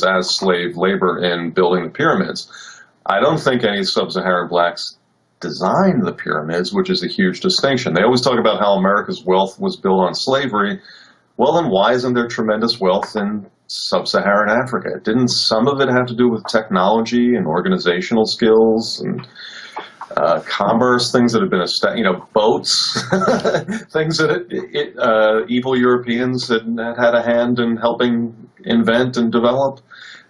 as slave labor in building the pyramids. I don't think any sub-Saharan blacks designed the pyramids, which is a huge distinction. They always talk about how America's wealth was built on slavery. Well, then why isn't there tremendous wealth in sub-Saharan Africa? Didn't some of it have to do with technology and organizational skills and commerce, things that have been boats, things that evil Europeans had a hand in helping invent and develop?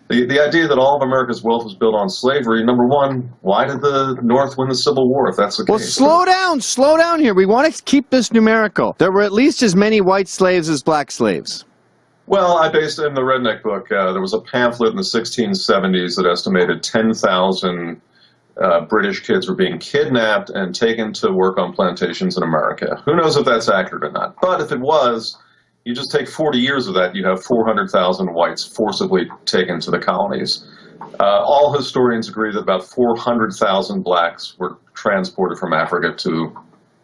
The idea that all of America's wealth was built on slavery, number one, why did the North win the Civil War if that's the case? Well, slow down here. We want to keep this numerical. There were at least as many white slaves as black slaves. Well, I based it in the Redneck book. There was a pamphlet in the 1670s that estimated 10,000 British kids were being kidnapped and taken to work on plantations in America. Who knows if that's accurate or not? But if it was, you just take 40 years of that, you have 400,000 whites forcibly taken to the colonies. All historians agree that about 400,000 blacks were transported from Africa to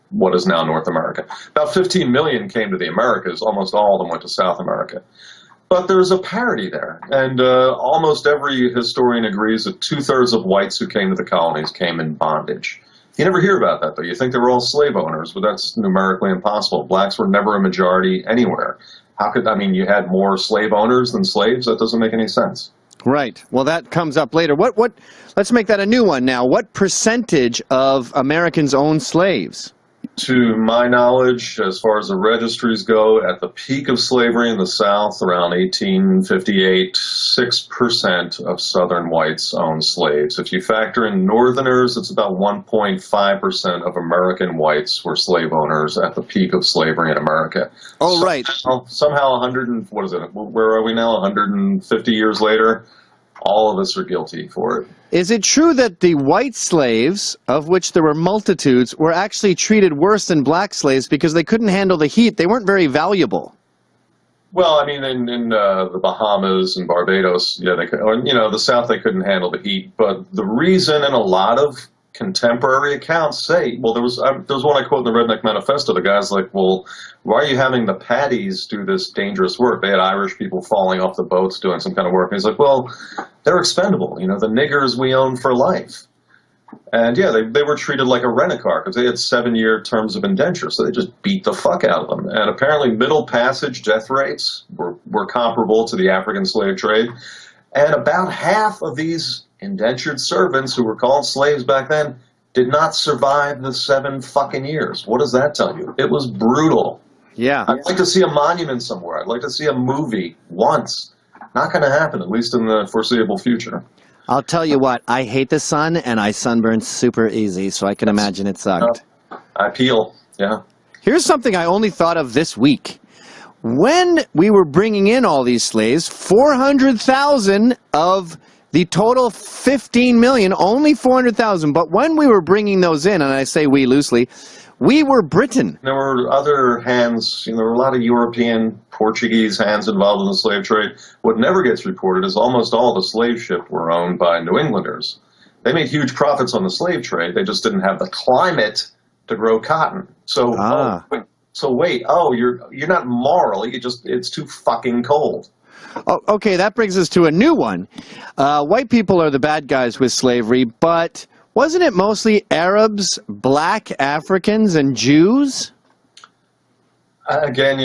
what is now North America. About 15 million came to the Americas. Almost all of them went to South America. But there's a parity there, and almost every historian agrees that 2/3 of whites who came to the colonies came in bondage. You never hear about that, though. You think they were all slave owners, but that's numerically impossible. Blacks were never a majority anywhere. You had more slave owners than slaves? That doesn't make any sense. Right. Well, that comes up later. Let's make that a new one now. What percentage of Americans own slaves? To my knowledge, as far as the registries go, at the peak of slavery in the South, around 1858, 6% of Southern whites owned slaves. If you factor in Northerners, it's about 1.5% of American whites were slave owners at the peak of slavery in America. Oh, right. Somehow 150 years later, all of us are guilty for it. Is it true that the white slaves, of which there were multitudes, were actually treated worse than black slaves because they couldn't handle the heat? They weren't very valuable. Well, in the Bahamas and Barbados, the South, they couldn't handle the heat. But the reason, and a lot of contemporary accounts say, well, there was one I quote in the Redneck Manifesto. The guy's like, well, why are you having the Paddies do this dangerous work? They had Irish people falling off the boats doing some kind of work. And he's like, well, they're expendable. The niggers we own for life. And yeah, they were treated like a rent-a-car because they had 7-year terms of indenture, so they just beat the fuck out of them. And apparently middle passage death rates were comparable to the African slave trade. And about half of these indentured servants, who were called slaves back then, did not survive the 7 fucking years. What does that tell you? It was brutal. Yeah. I'd like to see a monument somewhere. I'd like to see a movie once. Not going to happen, at least in the foreseeable future. I'll tell you what, I hate the sun, and I sunburn super easy, so I can imagine it sucked. I peel, yeah. Here's something I only thought of this week. When we were bringing in all these slaves, 400,000 of the total 15 million, only 400,000. But when we were bringing those in, and I say we loosely, we were Britain. There were other hands, there were a lot of European, Portuguese hands involved in the slave trade. What never gets reported is almost all the slave ships were owned by New Englanders. They made huge profits on the slave trade. They just didn't have the climate to grow cotton. So, you're not moral. It's too fucking cold. Oh, okay, that brings us to a new one. White people are the bad guys with slavery, but wasn't it mostly Arabs, black Africans, and Jews? Again,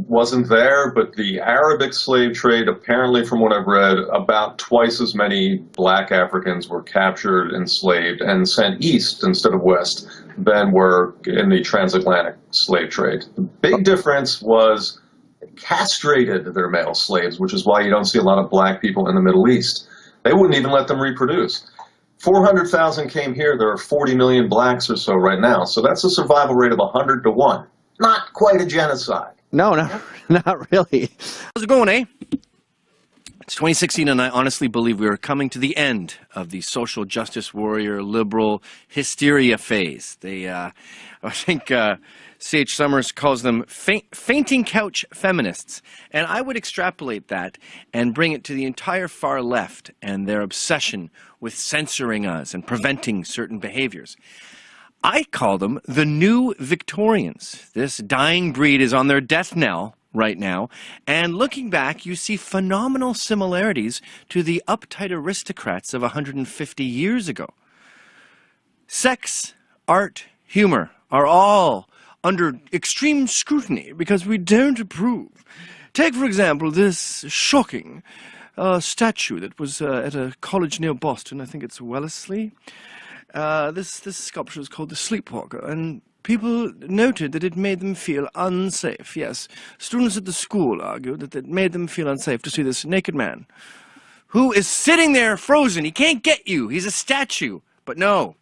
wasn't there, but the Arabic slave trade, apparently from what I've read, about twice as many black Africans were captured, enslaved, and sent east instead of west than were in the transatlantic slave trade. The big difference was they castrated their male slaves, which is why you don't see a lot of black people in the Middle East. They wouldn't even let them reproduce. 400,000 came here. There are 40 million blacks or so right now. So that's a survival rate of 100 to 1. Not quite a genocide. No, not really. How's it going, eh? It's 2016, and I honestly believe we are coming to the end of the social justice warrior, liberal hysteria phase. I think C.H. Summers calls them fainting couch feminists. And I would extrapolate that and bring it to the entire far left and their obsession with censoring us and preventing certain behaviors. I call them the new Victorians. This dying breed is on their death knell, right now. And looking back, you see phenomenal similarities to the uptight aristocrats of 150 years ago. Sex, art, humor are all under extreme scrutiny because we don't approve. Take, for example, this shocking statue that was at a college near Boston. I think it's Wellesley. This sculpture is called the Sleepwalker, and people noted that it made them feel unsafe. Yes, students at the school argued that it made them feel unsafe to see this naked man who is sitting there frozen. He can't get you. He's a statue. But no,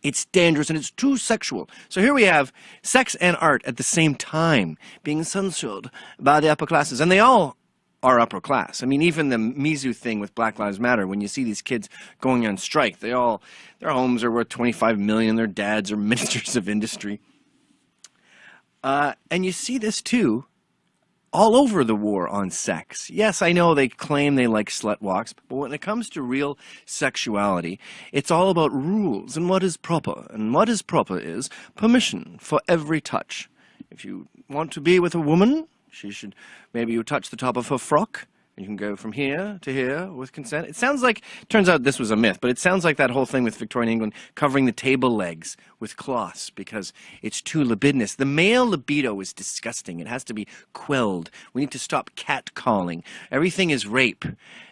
it's dangerous and it's too sexual. So here we have sex and art at the same time being censored by the upper classes. And they all are upper class. I mean, even the Mizu thing with Black Lives Matter, when you see these kids going on strike, their homes are worth $25 million, their dads are ministers of industry. And you see this too all over the war on sex. Yes, I know they claim they like slut walks, but when it comes to real sexuality, it's all about rules and what is proper. And what is proper is permission for every touch. If you want to be with a woman, maybe you touch the top of her frock, and you can go from here to here with consent. It sounds like, turns out this was a myth, but it sounds like that whole thing with Victorian England covering the table legs with cloths because it's too libidinous. The male libido is disgusting. It has to be quelled. We need to stop catcalling. Everything is rape.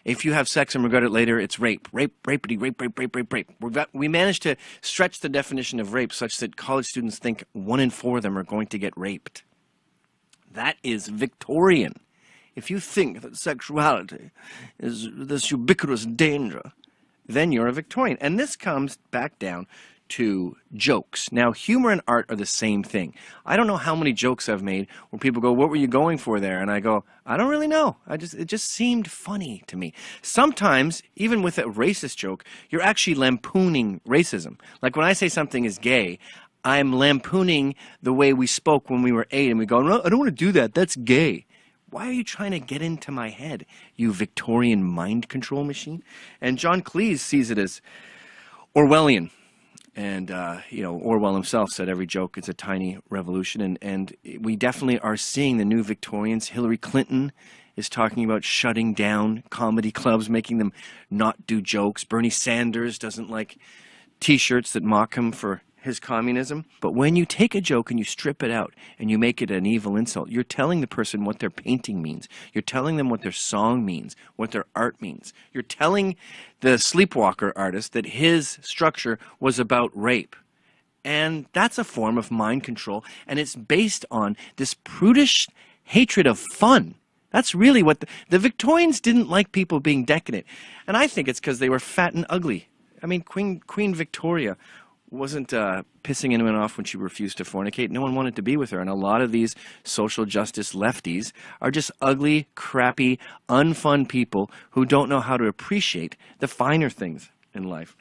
If you have sex and regret it later, it's rape. Rape, rapity, rape, rape, rape, rape, rape. We managed to stretch the definition of rape such that college students think 1 in 4 of them are going to get raped. That is Victorian. If you think that sexuality is this ubiquitous danger, then you're a Victorian. And this comes back down to jokes. Now, humor and art are the same thing. I don't know how many jokes I've made where people go, "What were you going for there?" And I go, "I don't really know. It just seemed funny to me." Sometimes, even with a racist joke, you're actually lampooning racism. Like when I say something is gay, I'm lampooning the way we spoke when we were 8, and we go, "No, I don't want to do that. That's gay." Why are you trying to get into my head, you Victorian mind control machine? And John Cleese sees it as Orwellian. And, Orwell himself said every joke is a tiny revolution. And we definitely are seeing the new Victorians. Hillary Clinton is talking about shutting down comedy clubs, making them not do jokes. Bernie Sanders doesn't like T-shirts that mock him for his communism. But when you take a joke and you strip it out and you make it an evil insult, you're telling the person what their painting means. You're telling them what their song means, what their art means. You're telling the Sleepwalker artist that his structure was about rape. And that's a form of mind control, and it's based on this prudish hatred of fun. That's really what the Victorians didn't like people being decadent. And I think it's because they were fat and ugly. I mean, Queen Victoria wasn't pissing anyone off when she refused to fornicate. No one wanted to be with her. And a lot of these social justice lefties are just ugly, crappy, unfun people who don't know how to appreciate the finer things in life.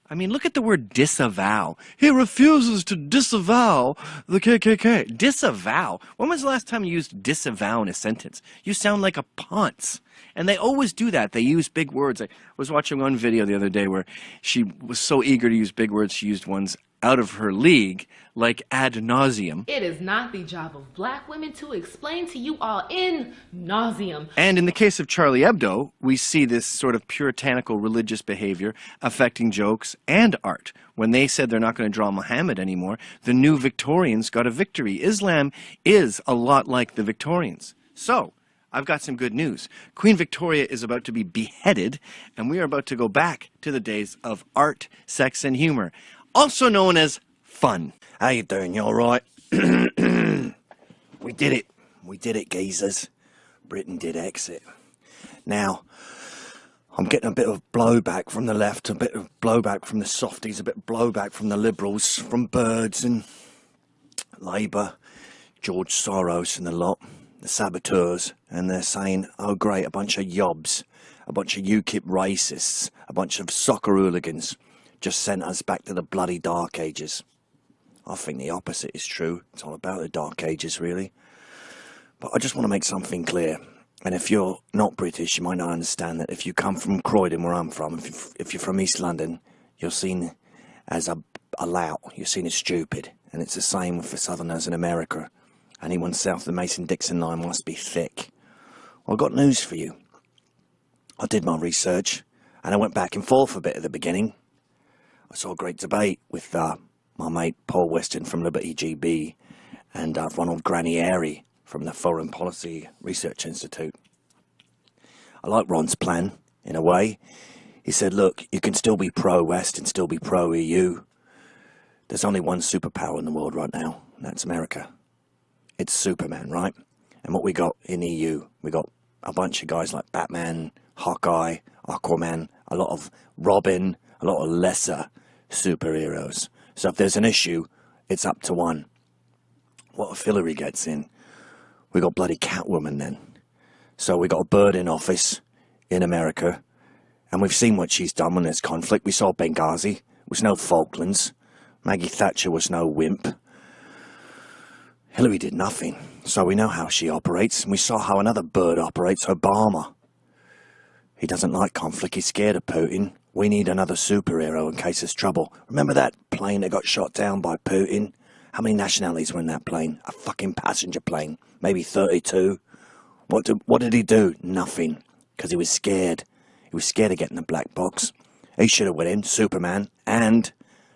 I mean, look at the word disavow. He refuses to disavow the KKK. Disavow? When was the last time you used disavow in a sentence? You sound like a ponce. And they always do that. They use big words. I was watching one video the other day where she was so eager to use big words, she used ones out of her league, like ad nauseum. It is not the job of black women to explain to you all in nauseum. And in the case of Charlie Hebdo, we see this sort of puritanical religious behavior affecting jokes and art. When they said they're not going to draw Muhammad anymore, the new Victorians got a victory. Islam is a lot like the Victorians. So, I've got some good news. Queen Victoria is about to be beheaded, and we are about to go back to the days of art, sex, and humor, also known as fun. How you doing? You all right? We did it. We did it, geezers. Britain did exit. Now, I'm getting a bit of blowback from the left, a bit of blowback from the softies, a bit of blowback from the liberals, from Birds and Labour, George Soros and the lot, the saboteurs, and they're saying, oh great, a bunch of yobs, a bunch of UKIP racists, a bunch of soccer hooligans just sent us back to the bloody Dark Ages. I think the opposite is true. It's all about the Dark Ages, really. But I just want to make something clear. And if you're not British, you might not understand that if you come from Croydon, where I'm from, if you're from East London, you're seen as a lout. You're seen as stupid. And it's the same for Southerners in America. Anyone south of the Mason-Dixon line must be thick. Well, I've got news for you. I did my research, and I went back and forth a bit at the beginning. I saw a great debate with my mate Paul Weston from Liberty GB and Ronald Granieri from the Foreign Policy Research Institute. I like Ron's plan, in a way. He said, look, you can still be pro-West and still be pro-EU. There's only one superpower in the world right now, and that's America. It's Superman, right? And what we got in EU, we got a bunch of guys like Batman, Hawkeye, Aquaman, a lot of Robin, a lot of lesser superheroes. So if there's an issue, it's up to one. What if Hillary gets in? We got bloody Catwoman then. So we got a bird in office in America, and we've seen what she's done when there's conflict. We saw Benghazi. It was no Falklands. Maggie Thatcher was no wimp. Hillary did nothing. So we know how she operates, and we saw how another bird operates, Obama. He doesn't like conflict. He's scared of Putin. We need another superhero in case there's trouble. Remember that plane that got shot down by Putin? How many nationalities were in that plane? A fucking passenger plane. Maybe 32. What did he do? Nothing. Because he was scared. He was scared of getting the black box. He should have went in, Superman, and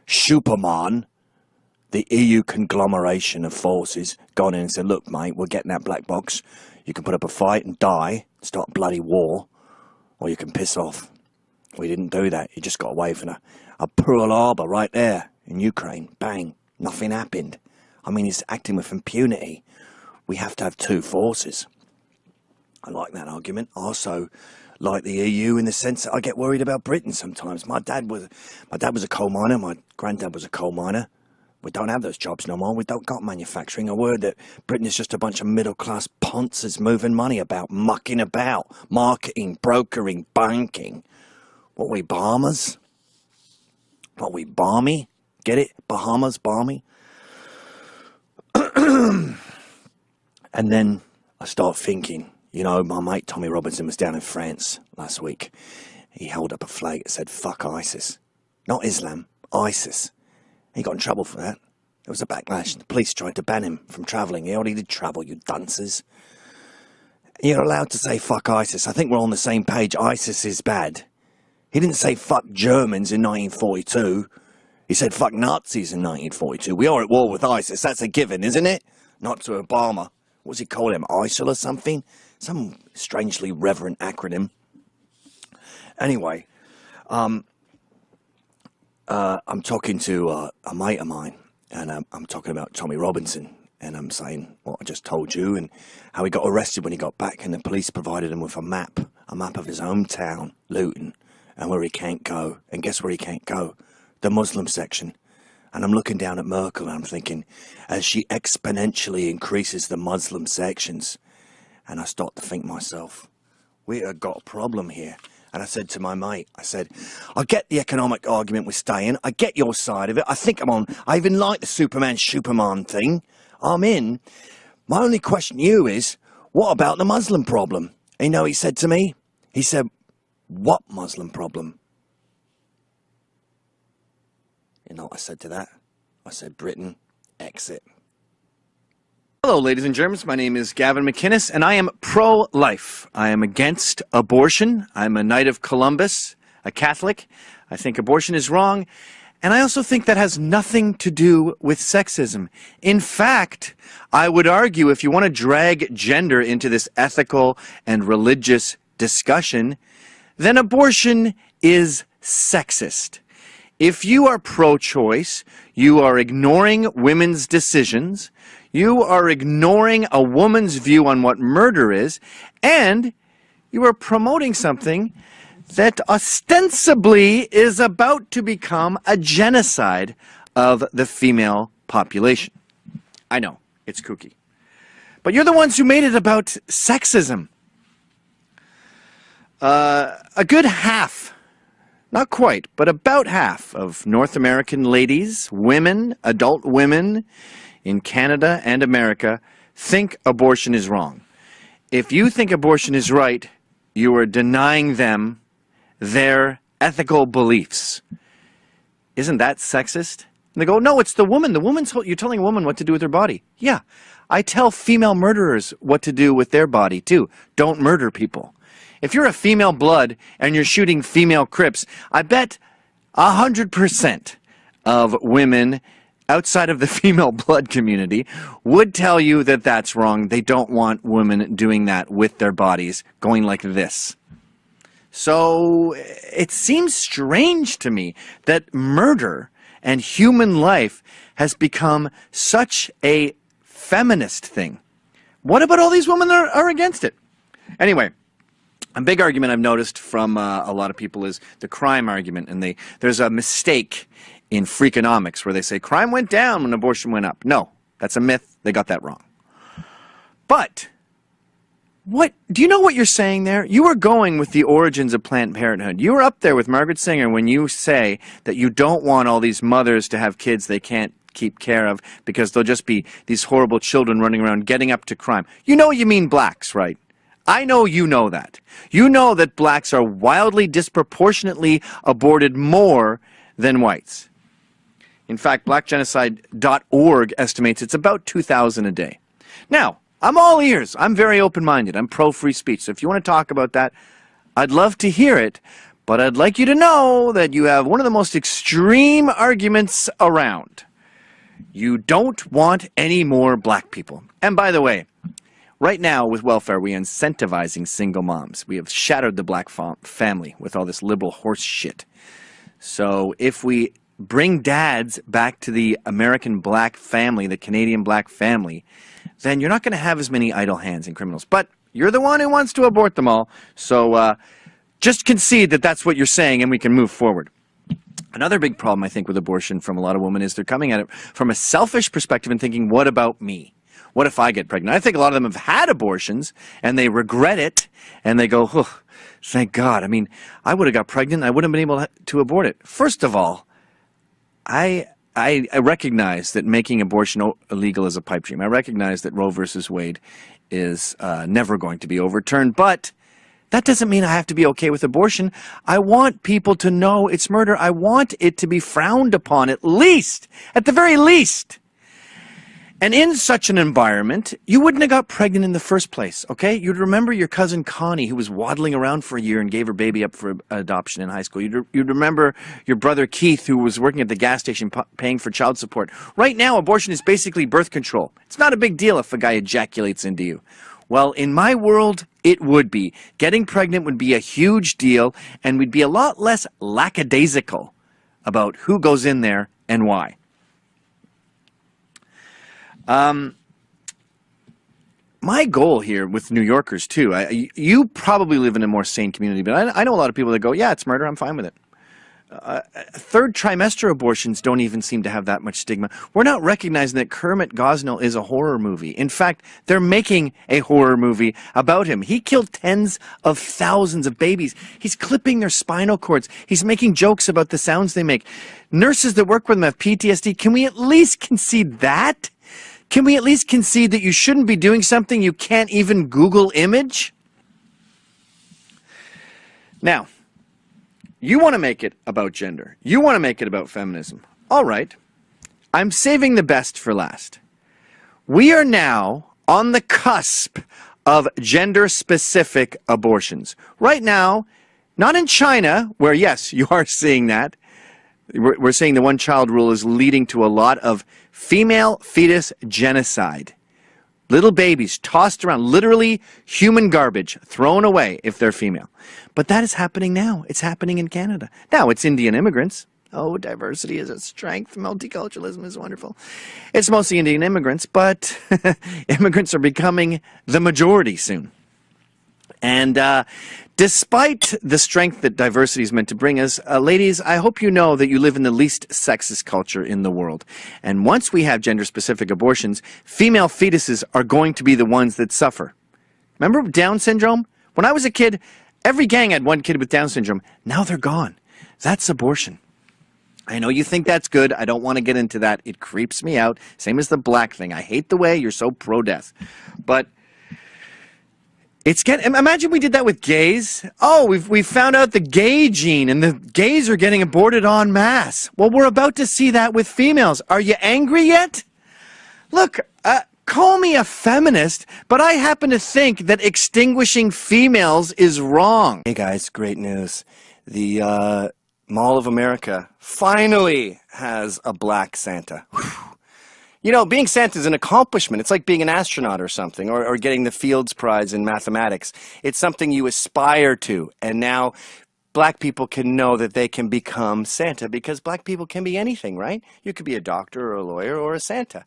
Superman, the EU conglomeration of forces, gone in and said, look, mate, we're getting that black box. You can put up a fight and die, start a bloody war, or you can piss off. We didn't do that. He just got away from a Pearl Harbor right there in Ukraine. Bang. Nothing happened. I mean, he's acting with impunity. We have to have two forces. I like that argument. I also like the EU in the sense that I get worried about Britain sometimes. My dad was a coal miner. My granddad was a coal miner. We don't have those jobs no more. We don't got manufacturing. I worry that Britain is just a bunch of middle-class ponces moving money about, mucking about, marketing, brokering, banking. What, we Bahamas? What, we balmy? Get it? Bahamas, balmy? And then I start thinking, you know, my mate Tommy Robinson was down in France last week. He held up a flag that said, fuck ISIS. Not Islam, ISIS. He got in trouble for that. There was a backlash. The police tried to ban him from travelling. He already did travel, you dunces. You're allowed to say fuck ISIS. I think we're on the same page. ISIS is bad. He didn't say fuck Germans in 1942. He said fuck Nazis in 1942. We are at war with ISIS. That's a given, isn't it? Not to Obama. What does he call him? ISIL or something? Some strangely reverent acronym. Anyway, I'm talking to a mate of mine, and I'm talking about Tommy Robinson, and I'm saying what I just told you, and how he got arrested when he got back, and the police provided him with a map of his hometown, Luton, and where he can't go. And guess where he can't go? The Muslim section. And I'm looking down at Merkel, and I'm thinking, as she exponentially increases the Muslim sections, and I start to think myself, we have got a problem here. And I said to my mate, I said, I get the economic argument with staying. I get your side of it. I think I'm on. I even like the Superman thing. I'm in. My only question to you is, what about the Muslim problem? And you know what he said to me? He said, what Muslim problem? You know what I said to that? I said, Britain, exit. Hello, ladies and germs. My name is Gavin McInnes, and I am pro-life. I am against abortion. I'm a Knight of Columbus, a Catholic. I think abortion is wrong, and I also think that has nothing to do with sexism. In fact, I would argue if you want to drag gender into this ethical and religious discussion, then abortion is sexist. If you are pro-choice, you are ignoring women's decisions, you are ignoring a woman's view on what murder is, and you are promoting something that ostensibly is about to become a genocide of the female population. I know, it's kooky. But you're the ones who made it about sexism. A good half, not quite, but about half of North American ladies, women, adult women in Canada and America think abortion is wrong. If you think abortion is right, you are denying them their ethical beliefs. Isn't that sexist? And they go, no, it's the woman. The woman's, you're telling a woman what to do with her body. Yeah, I tell female murderers what to do with their body, too. Don't murder people. If you're a female blood and you're shooting female Crips, I bet 100% of women outside of the female blood community would tell you that that's wrong. They don't want women doing that with their bodies, going like this. So it seems strange to me that murder and human life has become such a feminist thing. What about all these women that are against it? Anyway, a big argument I've noticed from a lot of people is the crime argument, and there's a mistake in Freakonomics where they say crime went down when abortion went up. No, that's a myth. They got that wrong. But what do you know what you're saying there? You are going with the origins of Planned Parenthood. You are up there with Margaret Sanger when you say that you don't want all these mothers to have kids they can't keep care of because they'll just be these horrible children running around getting up to crime. You know you mean blacks, right? I know you know that. You know that blacks are wildly disproportionately aborted more than whites. In fact, blackgenocide.org estimates it's about 2,000 a day. Now, I'm all ears. I'm very open-minded. I'm pro-free speech. So if you want to talk about that, I'd love to hear it. But I'd like you to know that you have one of the most extreme arguments around. You don't want any more black people. And by the way, right now with welfare, we are incentivizing single moms. We have shattered the black family with all this liberal horse shit. So if we bring dads back to the American black family, the Canadian black family, then you're not going to have as many idle hands and criminals. But you're the one who wants to abort them all. So just concede that that's what you're saying and we can move forward. Another big problem, I think, with abortion from a lot of women is they're coming at it from a selfish perspective and thinking, what about me? What if I get pregnant? I think a lot of them have had abortions and they regret it and they go, oh, thank God. I mean, I would have got pregnant. I wouldn't have been able to abort it. First of all, I recognize that making abortion illegal is a pipe dream. I recognize that Roe versus Wade is never going to be overturned, but that doesn't mean I have to be okay with abortion. I want people to know it's murder. I want it to be frowned upon at least, at the very least. And in such an environment, you wouldn't have got pregnant in the first place, okay? You'd remember your cousin Connie, who was waddling around for a year and gave her baby up for adoption in high school. You'd remember your brother Keith, who was working at the gas station paying for child support. Right now, abortion is basically birth control. It's not a big deal if a guy ejaculates into you. Well, in my world, it would be. Getting pregnant would be a huge deal, and we'd be a lot less lackadaisical about who goes in there and why. My goal here with New Yorkers, too, you probably live in a more sane community, but I know a lot of people that go, yeah, it's murder, I'm fine with it. Third trimester abortions don't even seem to have that much stigma. We're not recognizing that Kermit Gosnell is a horror movie. In fact, they're making a horror movie about him. He killed tens of thousands of babies. He's clipping their spinal cords. He's making jokes about the sounds they make. Nurses that work with him have PTSD. Can we at least concede that? Can we at least concede that you shouldn't be doing something you can't even Google image? Now, you want to make it about gender. You want to make it about feminism. All right. I'm saving the best for last. We are now on the cusp of gender-specific abortions. Right now, not in China, where, yes, you are seeing that. We're saying the one-child rule is leading to a lot of female fetus genocide. Little babies tossed around, literally human garbage, thrown away if they're female. But that is happening now. It's happening in Canada. Now, it's Indian immigrants. Oh, diversity is a strength. Multiculturalism is wonderful. It's mostly Indian immigrants, but immigrants are becoming the majority soon. And despite the strength that diversity is meant to bring us, ladies, I hope you know that you live in the least sexist culture in the world. And once we have gender-specific abortions, female fetuses are going to be the ones that suffer. Remember Down syndrome? When I was a kid, every gang had one kid with Down syndrome. Now they're gone. That's abortion. I know you think that's good. I don't want to get into that. It creeps me out. Same as the black thing. I hate the way you're so pro-death. But imagine we did that with gays. Oh, we found out the gay gene and the gays are getting aborted en masse. Well, we're about to see that with females. Are you angry yet? Look, call me a feminist, but I happen to think that extinguishing females is wrong. Hey guys, great news. The Mall of America finally has a black Santa. Whew. You know, being Santa is an accomplishment. It's like being an astronaut or something, or getting the Fields Prize in mathematics. It's something you aspire to. And now black people can know that they can become Santa, because black people can be anything, right? You could be a doctor or a lawyer or a Santa.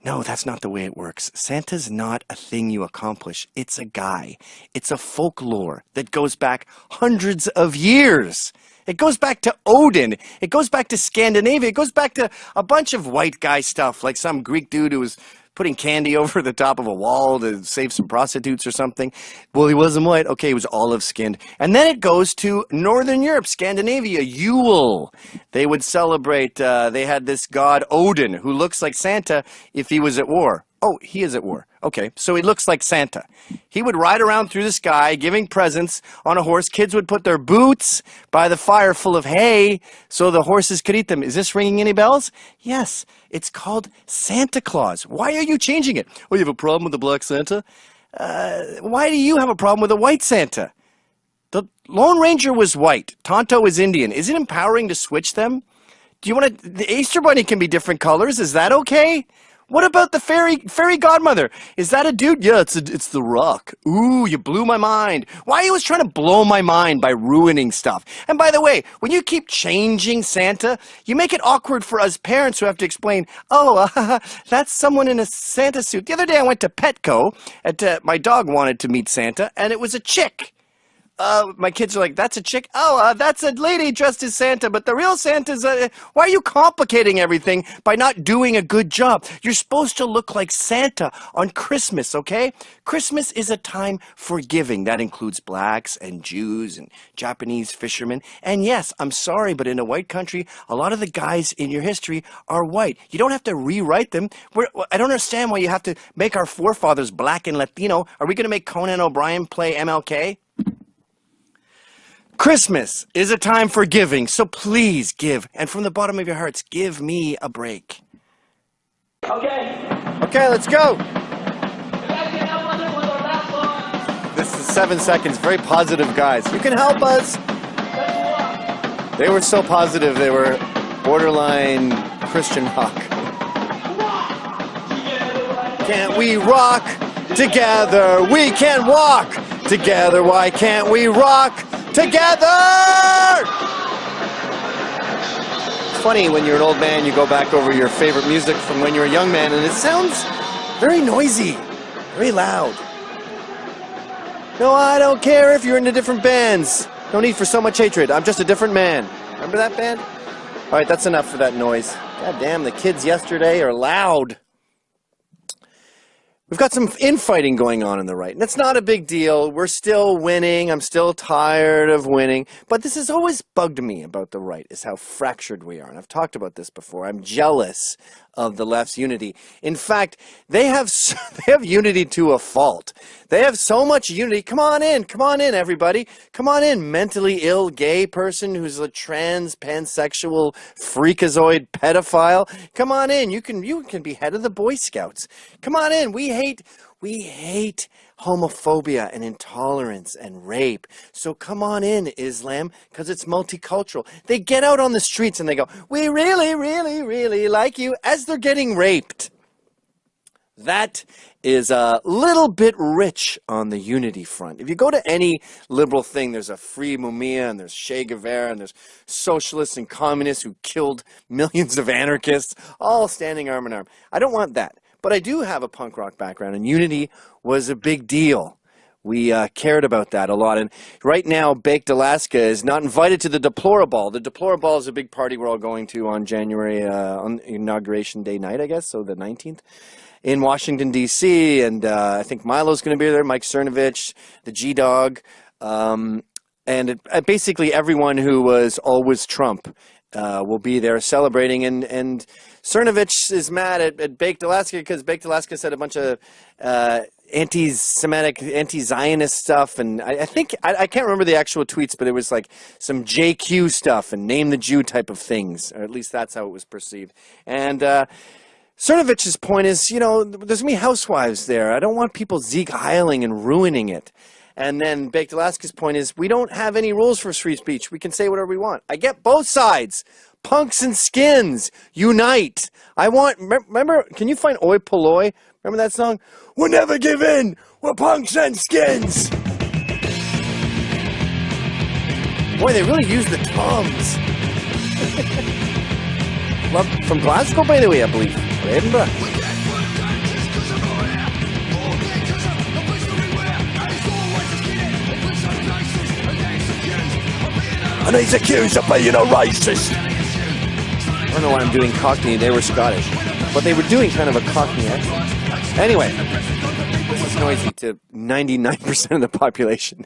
No, that's not the way it works. Santa's not a thing you accomplish. It's a guy. It's a folklore that goes back hundreds of years. It goes back to Odin. It goes back to Scandinavia. It goes back to a bunch of white guy stuff, like some Greek dude who was putting candy over the top of a wall to save some prostitutes or something. Well, he wasn't white. Okay, he was olive-skinned. And then it goes to Northern Europe, Scandinavia, Yule. They would celebrate, they had this god Odin, who looks like Santa if he was at war. Oh, he is at war. Okay, so he looks like Santa. He would ride around through the sky giving presents on a horse. Kids would put their boots by the fire full of hay so the horses could eat them. Is this ringing any bells? Yes, it's called Santa Claus. Why are you changing it? Oh, you have a problem with the black Santa? Why do you have a problem with a white Santa? The Lone Ranger was white. Tonto is Indian. Is it empowering to switch them? Do you want to... The Easter Bunny can be different colors. Is that okay? What about the fairy godmother? Is that a dude? Yeah, it's the Rock. Ooh, you blew my mind. Why are you always trying to blow my mind by ruining stuff? And by the way, when you keep changing Santa, you make it awkward for us parents who have to explain, oh, that's someone in a Santa suit. The other day I went to Petco, and my dog wanted to meet Santa, and it was a chick. My kids are like, that's a chick? Oh, that's a lady dressed as Santa, but the real Santa's why are you complicating everything by not doing a good job? You're supposed to look like Santa on Christmas, okay? Christmas is a time for giving. That includes blacks and Jews and Japanese fishermen. And yes, I'm sorry, but in a white country, a lot of the guys in your history are white. You don't have to rewrite them. I don't understand why you have to make our forefathers black and Latino. Are we going to make Conan O'Brien play MLK? Christmas is a time for giving, so please give. And from the bottom of your hearts, give me a break. Okay, let's go. This is 7 seconds. Very positive guys. You can help us. They were so positive, they were borderline Christian rock. Can't we rock together? We can walk together. Why can't we rock together? It's funny when you're an old man, you go back over your favorite music from when you were a young man, and it sounds very noisy, very loud. No, I don't care if you're into different bands. No need for so much hatred. I'm just a different man. Remember that band? All right, that's enough for that noise. God damn, the kids yesterday are loud. We've got some infighting going on the right, and it's not a big deal. We're still winning. I'm still tired of winning. But this has always bugged me about the right, is how fractured we are. And I've talked about this before. I'm jealous of the left's unity. In fact, they have unity to a fault. They have so much unity. Come on in, everybody. Come on in, mentally ill gay person who's a trans, pansexual, freakazoid pedophile. Come on in. You can be head of the Boy Scouts. Come on in. We hate homophobia and intolerance and rape. So come on in, Islam, because it's multicultural. They get out on the streets and they go, we really, really, really like you, as they're getting raped. That is a little bit rich on the unity front. If you go to any liberal thing, there's a Free Mumia, and there's Che Guevara, and there's socialists and communists who killed millions of anarchists, all standing arm in arm. I don't want that. But I do have a punk rock background, and unity was a big deal. We cared about that a lot. And right now, Baked Alaska is not invited to the Deplorable. The Deplorable is a big party we're all going to on January, on Inauguration Day night, I guess, so the 19th, in Washington, D.C. And I think Milo's going to be there, Mike Cernovich, the G-Dog, and basically everyone who was always Trump will be there celebrating. And Cernovich is mad at Baked Alaska because Baked Alaska said a bunch of anti-Semitic, anti-Zionist stuff, and I think, I can't remember the actual tweets, but it was like some JQ stuff and name the Jew type of things, or at least that's how it was perceived. And Cernovich's point is, you know, there's going to be housewives there. I don't want people Zeke Heiling and ruining it. And then Baked Alaska's point is, we don't have any rules for free speech. We can say whatever we want. I get both sides. Punks and skins, unite. I want, remember, can you find Oi Polloi? Remember that song? We'll never give in. We're punks and skins. Boy, they really use the toms. Love from Glasgow, by the way, I believe. Or Edinburgh. And he's accused of being a racist. I don't know why I'm doing Cockney. They were Scottish. But they were doing kind of a Cockney accent. Anyway, this is noisy to 99% of the population.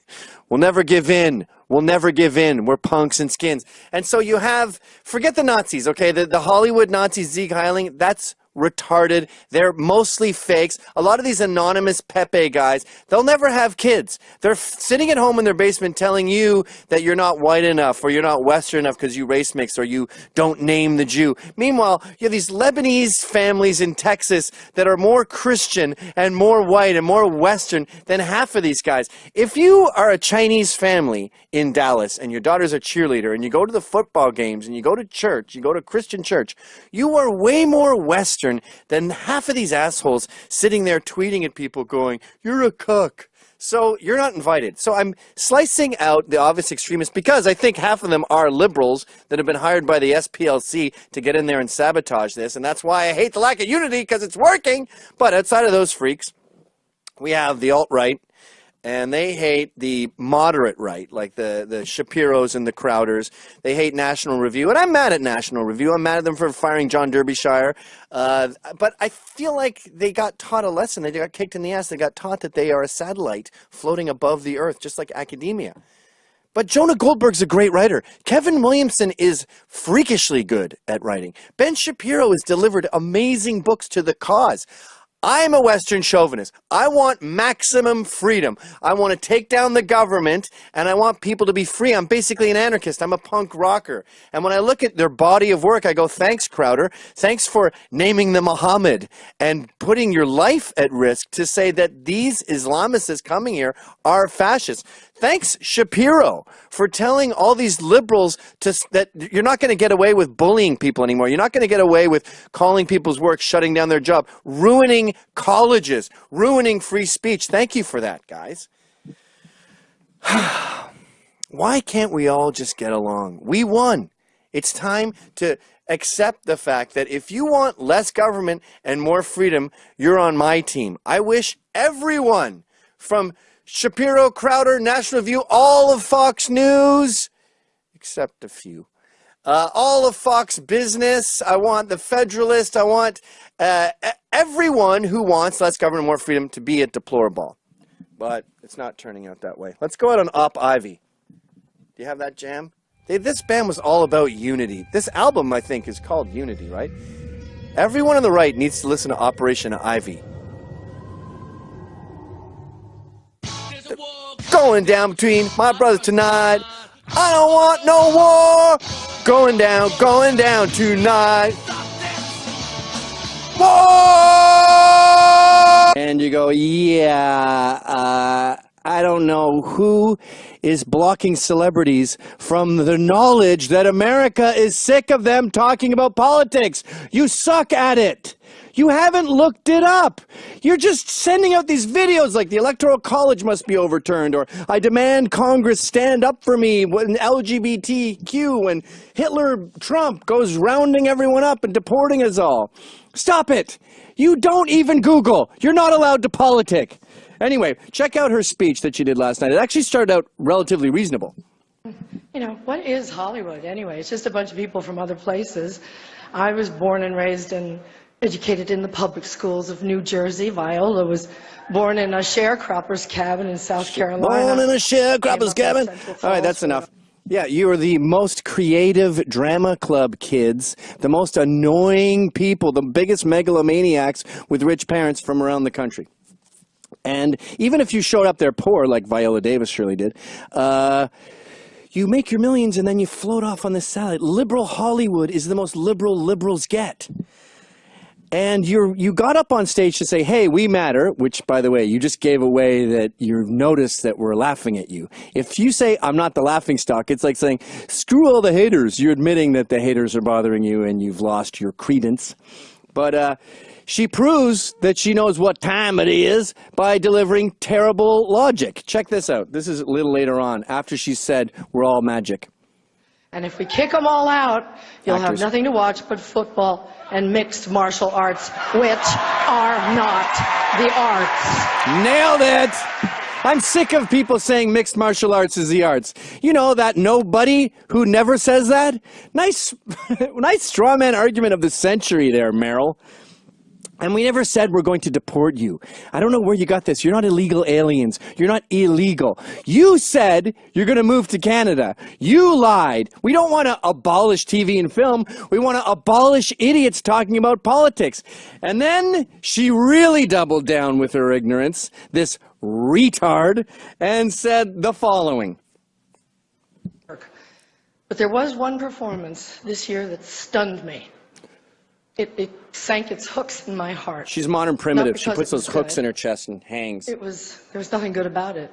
We'll never give in. We'll never give in. We're punks and skins. And so you have, forget the Nazis, okay? The Hollywood Nazis, Zeke Heiling, that's retarded. They're mostly fakes. A lot of these anonymous Pepe guys, they'll never have kids. They're sitting at home in their basement telling you that you're not white enough or you're not Western enough because you race mix or you don't name the Jew. Meanwhile, you have these Lebanese families in Texas that are more Christian and more white and more Western than half of these guys. If you are a Chinese family in Dallas and your daughter's a cheerleader and you go to the football games and you go to church, you go to Christian church, you are way more Western than half of these assholes sitting there tweeting at people going, you're a cuck. So you're not invited. So I'm slicing out the obvious extremists because I think half of them are liberals that have been hired by the SPLC to get in there and sabotage this. And that's why I hate the lack of unity, because it's working. But outside of those freaks, we have the alt-right. And they hate the moderate right, like the Shapiros and the Crowders. They hate National Review. And I'm mad at National Review. I'm mad at them for firing John Derbyshire. But I feel like they got taught a lesson. They got kicked in the ass. They got taught that they are a satellite floating above the earth, just like academia. But Jonah Goldberg's a great writer. Kevin Williamson is freakishly good at writing. Ben Shapiro has delivered amazing books to the cause. I'm a Western chauvinist. I want maximum freedom. I want to take down the government, and I want people to be free. I'm basically an anarchist. I'm a punk rocker. And when I look at their body of work, I go, thanks, Crowder. Thanks for naming the Muhammad and putting your life at risk to say that these Islamists coming here are fascists. Thanks, Shapiro, for telling all these liberals that you're not going to get away with bullying people anymore. You're not going to get away with calling people's work, shutting down their job, ruining colleges, ruining free speech. Thank you for that, guys. Why can't we all just get along? We won. It's time to accept the fact that if you want less government and more freedom, you're on my team. I wish everyone from Shapiro, Crowder, National Review, all of Fox News, except a few. All of Fox Business. I want the Federalist. I want everyone who wants less government, more freedom to be a deplorable. But it's not turning out that way. Let's go out on Op Ivy. Do you have that jam? This band was all about unity. This album, I think, is called Unity, right? Everyone on the right needs to listen to Operation Ivy. Going down between my brothers tonight. I don't want no war. Going down tonight. War! And you go, yeah, I don't know who is blocking celebrities from the knowledge that America is sick of them talking about politics. You suck at it. You haven't looked it up. You're just sending out these videos like the Electoral College must be overturned, or I demand Congress stand up for me when LGBTQ, when Hitler Trump goes rounding everyone up and deporting us all. Stop it. You don't even Google. You're not allowed to politic. Anyway, check out her speech that she did last night. It actually started out relatively reasonable. You know, what is Hollywood anyway? It's just a bunch of people from other places. I was born and raised and educated in the public schools of New Jersey. Viola was born in a sharecropper's cabin in South Carolina. Born in a sharecropper's cabin? All right, that's enough. Yeah, you are the most creative drama club kids, the most annoying people, the biggest megalomaniacs with rich parents from around the country. And even if you showed up there poor, like Viola Davis surely did, you make your millions and then you float off on this salad. Liberal Hollywood is the most liberal liberals get. And you got up on stage to say, hey, we matter, which, by the way, you just gave away that you've noticed that we're laughing at you. If you say, I'm not the laughingstock, it's like saying, screw all the haters. You're admitting that the haters are bothering you and you've lost your credence. But she proves that she knows what time it is by delivering terrible logic. Check this out. This is a little later on, after she said, we're all magic. And if we kick them all out, you'll Actors. have nothing to watch but football and mixed martial arts, which are not the arts. Nailed it! I'm sick of people saying mixed martial arts is the arts. You know, that nobody who never says that? Nice, nice straw man argument of the century there, Meryl. And we never said we're going to deport you. I don't know where you got this. You're not illegal aliens. You're not illegal. You said you're going to move to Canada. You lied. We don't want to abolish TV and film. We want to abolish idiots talking about politics. And then she really doubled down with her ignorance, this retard, and said the following. But there was one performance this year that stunned me. It sank its hooks in my heart. She's modern primitive. She Not puts because those it was hooks good. in her chest and hangs. There was nothing good about it.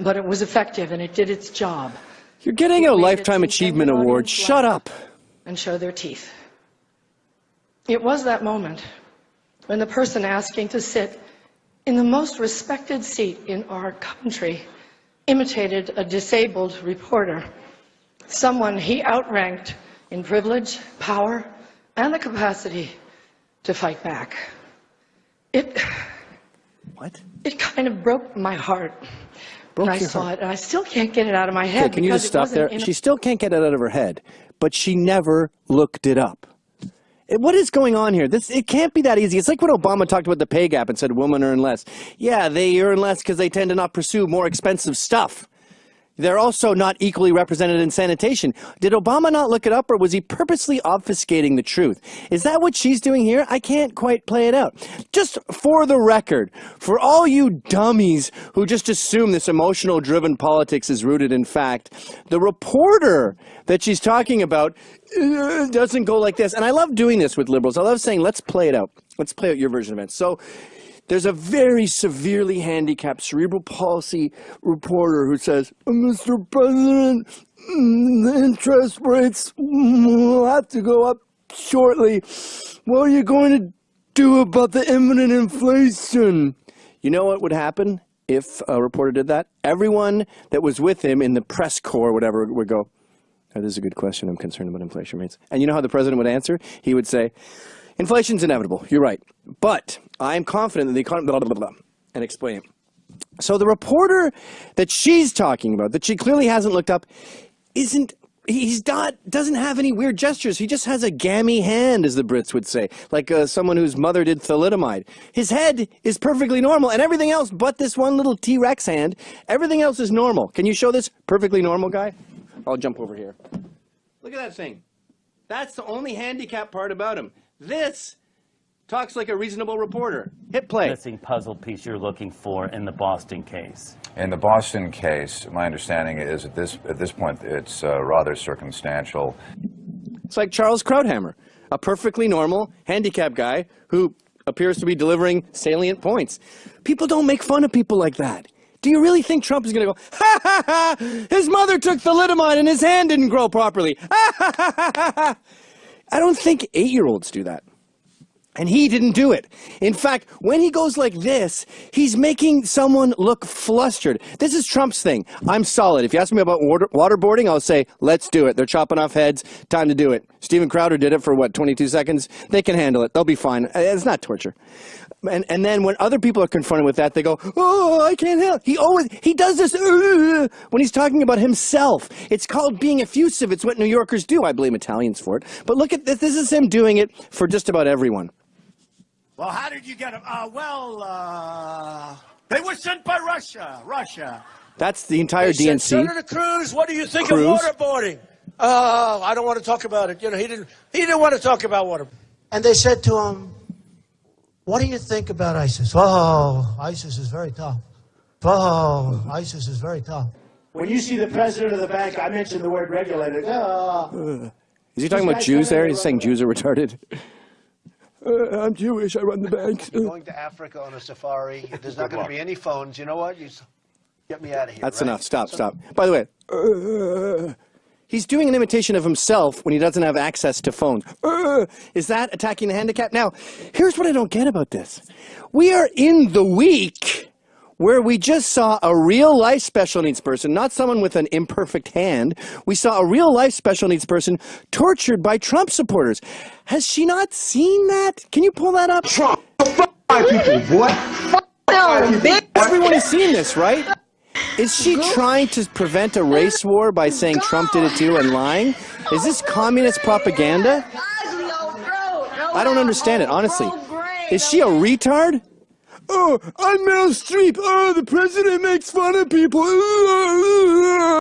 But it was effective and it did its job. You're getting It a made Lifetime its Achievement intended Award. audience Shut laugh up. and show their teeth. It was that moment when the person asking to sit in the most respected seat in our country imitated a disabled reporter, someone he outranked in privilege, power, and the capacity to fight back. What? It kind of broke my heart Broke when I your saw heart. it, and I still can't get it out of my head. Okay, can you because just it stop wasn't there? in a- She still can't get it out of her head, but she never looked it up. What is going on here? It can't be that easy. It's like when Obama talked about the pay gap and said women earn less. Yeah, they earn less because they tend to not pursue more expensive stuff. They're also not equally represented in sanitation. Did Obama not look it up, or was he purposely obfuscating the truth? Is that what she's doing here? I can't quite play it out. Just for the record, for all you dummies who just assume this emotional-driven politics is rooted in fact, the reporter that she's talking about doesn't go like this. And I love doing this with liberals. I love saying, let's play it out. Let's play out your version of it. So there's a very severely handicapped cerebral palsy reporter who says, Mr. President, the interest rates will have to go up shortly. What are you going to do about the imminent inflation? You know what would happen if a reporter did that? Everyone that was with him in the press corps, whatever, would go, that is a good question. I'm concerned about inflation rates. And you know how the president would answer? He would say, inflation's inevitable. You're right. But I'm confident that the economy, blah, blah, blah, blah, and explain it. So the reporter that she's talking about, that she clearly hasn't looked up, doesn't have any weird gestures. He just has a gammy hand, as the Brits would say, like someone whose mother did thalidomide. His head is perfectly normal, and everything else but this one little T-Rex hand, everything else is normal. Can you show this perfectly normal guy? I'll jump over here. Look at that thing. That's the only handicap part about him. This talks like a reasonable reporter. Hit play. Missing puzzle piece you're looking for in the Boston case. In the Boston case, my understanding is at this point it's rather circumstantial. It's like Charles Krauthammer, a perfectly normal handicap guy who appears to be delivering salient points. People don't make fun of people like that. Do you really think Trump is going to go, ha ha ha, his mother took thalidomide and his hand didn't grow properly, ha ha ha ha ha? I don't think 8-year-olds do that. And he didn't do it. In fact, when he goes like this, he's making someone look flustered. This is Trump's thing. I'm solid. If you ask me about waterboarding, I'll say, let's do it. They're chopping off heads. Time to do it. Steven Crowder did it for, 22 seconds? They can handle it. They'll be fine. It's not torture. And then when other people are confronted with that, they go, oh, I can't help. He does this when he's talking about himself. It's called being effusive. It's what New Yorkers do. I blame Italians for it. But look at this. This is him doing it for just about everyone. Well, how did you get them? They were sent by Russia. That's the entire DNC. Senator Cruz, what do you think Cruz? of waterboarding? Oh, I don't want to talk about it. You know, he didn't want to talk about water. And they said to him, what do you think about ISIS? Oh, ISIS is very tough. Oh, ISIS is very tough. When you see the president of the bank, I mentioned the word regulated. Is he talking about Jews there? He's saying Jews are retarded. I'm Jewish. I run the bank. You're going to Africa on a safari. There's not going to be any phones. You know what? Get me out of here. That's right? enough. Stop. By the way, he's doing an imitation of himself when he doesn't have access to phones. Is that attacking the handicap? Now, here's what I don't get about this. We are in the week where we just saw a real-life special needs person, not someone with an imperfect hand. We saw a real-life special needs person tortured by Trump supporters. Has she not seen that? Can you pull that up? Trump. Fuck my people, boy. Fuck no, bitch. Everyone has seen this, right? Is she trying to prevent a race war by saying Trump did it too and lying? Is this communist propaganda? I don't understand it, honestly. Is she a retard? Oh, I'm Meryl Streep. Oh, the president makes fun of people.